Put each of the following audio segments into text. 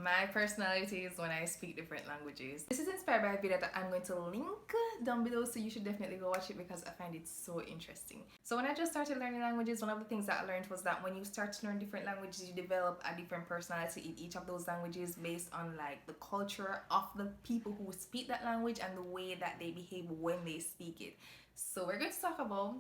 My personality is when I speak different languages. This is inspired by a video that I'm going to link down below, so you should definitely go watch it because I find it so interesting. So when I just started learning languages, one of the things that I learned was that when you start to learn different languages, you develop a different personality in each of those languages based on like the culture of the people who speak that language and the way that they behave when they speak it. So we're going to talk about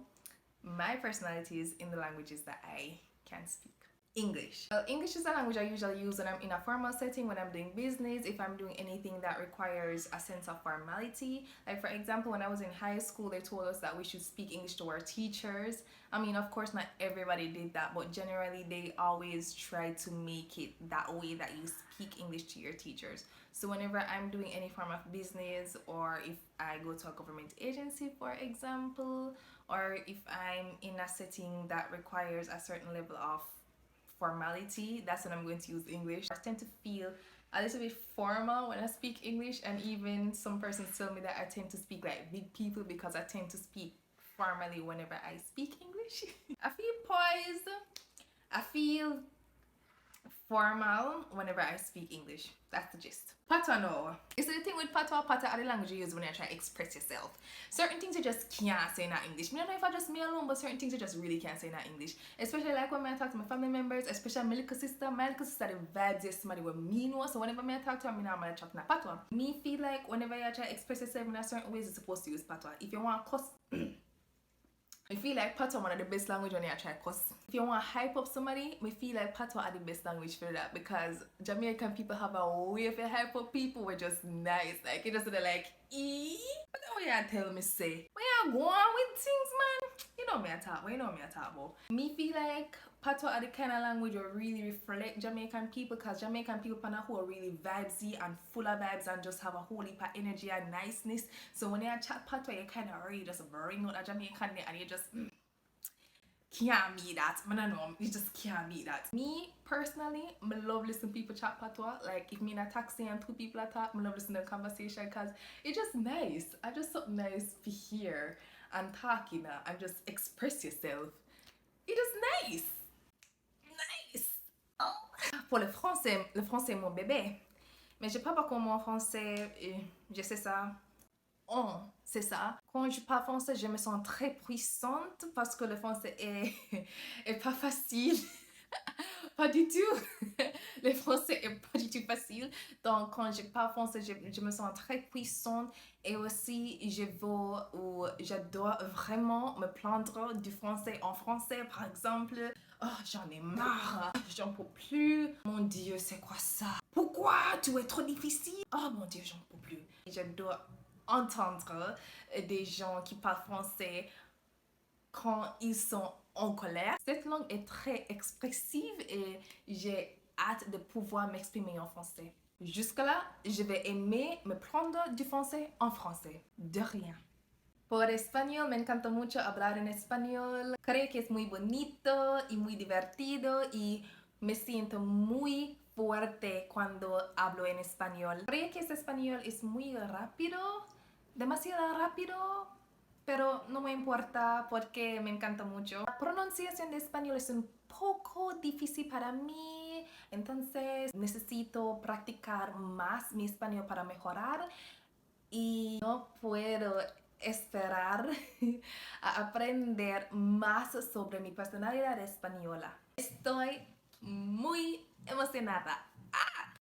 my personalities in the languages that I can speak. English. Well, English is a language I usually use when I'm in a formal setting, when I'm doing business, if I'm doing anything that requires a sense of formality. Like for example, when I was in high school, they told us that we should speak English to our teachers. I mean, of course, not everybody did that, but generally they always try to make it that way, that you speak English to your teachers. So whenever I'm doing any form of business, or if I go to a government agency, for example, or if I'm in a setting that requires a certain level of formality, that's when I'm going to use English. I tend to feel a little bit formal when I speak English, and even some persons tell me that I tend to speak like big people because I tend to speak formally whenever I speak English. I feel poised. I feel formal whenever I speak English. That's the gist. Patois no. It's the thing with patois are the language you use when you try to express yourself. Certain things you just can't say in English. I don't know if I just me alone, but certain things you just really can't say in English. Especially like when I talk to my family members, especially my little sister. My little sister, the vibes is somebody with me know. So whenever I talk to her, I'm normally talk in patois. Me feel like whenever you try to express yourself in a certain ways, you're supposed to use patois. If you want to cuss, I feel like patois one of the best language when you try to cuss. If you want to hype up somebody, I feel like patois are the best language for that, because Jamaican people have a way of hype up people. We're just nice. Like you just like, but then what you tell me say? Where you going with things, man? You know me I talk, but you know me I talk about. Me feel like patois are the kind of language that really reflect Jamaican people, because Jamaican people who are really vibesy and full of vibes and just have a whole heap of energy and niceness. So when you chat patois, you kind of really just bring out a Jamaican there, and you just can't meet that. I don't know, you just can't meet that. Me personally, I love listening to people chat patois. Like if me in a taxi and two people are talk, I love listening to the conversation because it's just nice. I just something nice to hear and talking and just express yourself. It's just nice. Oh. Pour le français est mon bébé. Mais je parle pas comme en français, je sais ça. Oh, c'est ça. Quand je parle français, je me sens très puissante parce que le français est pas facile. Pas du tout. Le français est pas du tout facile. Donc, quand je parle français, je me sens très puissante. Et aussi, j'adore vraiment me plaindre du français en français. Par exemple, oh, j'en ai marre. J'en peux plus. Mon Dieu, c'est quoi ça? Pourquoi tu es trop difficile? Oh mon Dieu, j'en peux plus. J'adore entendre des gens qui parlent français quand ils sont en colère. Cette langue est très expressive et j'ai hâte de pouvoir m'exprimer en français. Jusque-là, je vais aimer me prendre du français en français. De rien. Por español, me encanta mucho hablar en español. Creo que es muy bonito y muy divertido y me siento muy fuerte cuando hablo en español. Creo que ese español es muy rápido, demasiado rápido, pero no me importa porque me encanta mucho. La pronunciación de español es un poco difícil para mí, entonces necesito practicar más mi español para mejorar y no puedo esperar a aprender más sobre mi personalidad española. Estoy muy emocionada.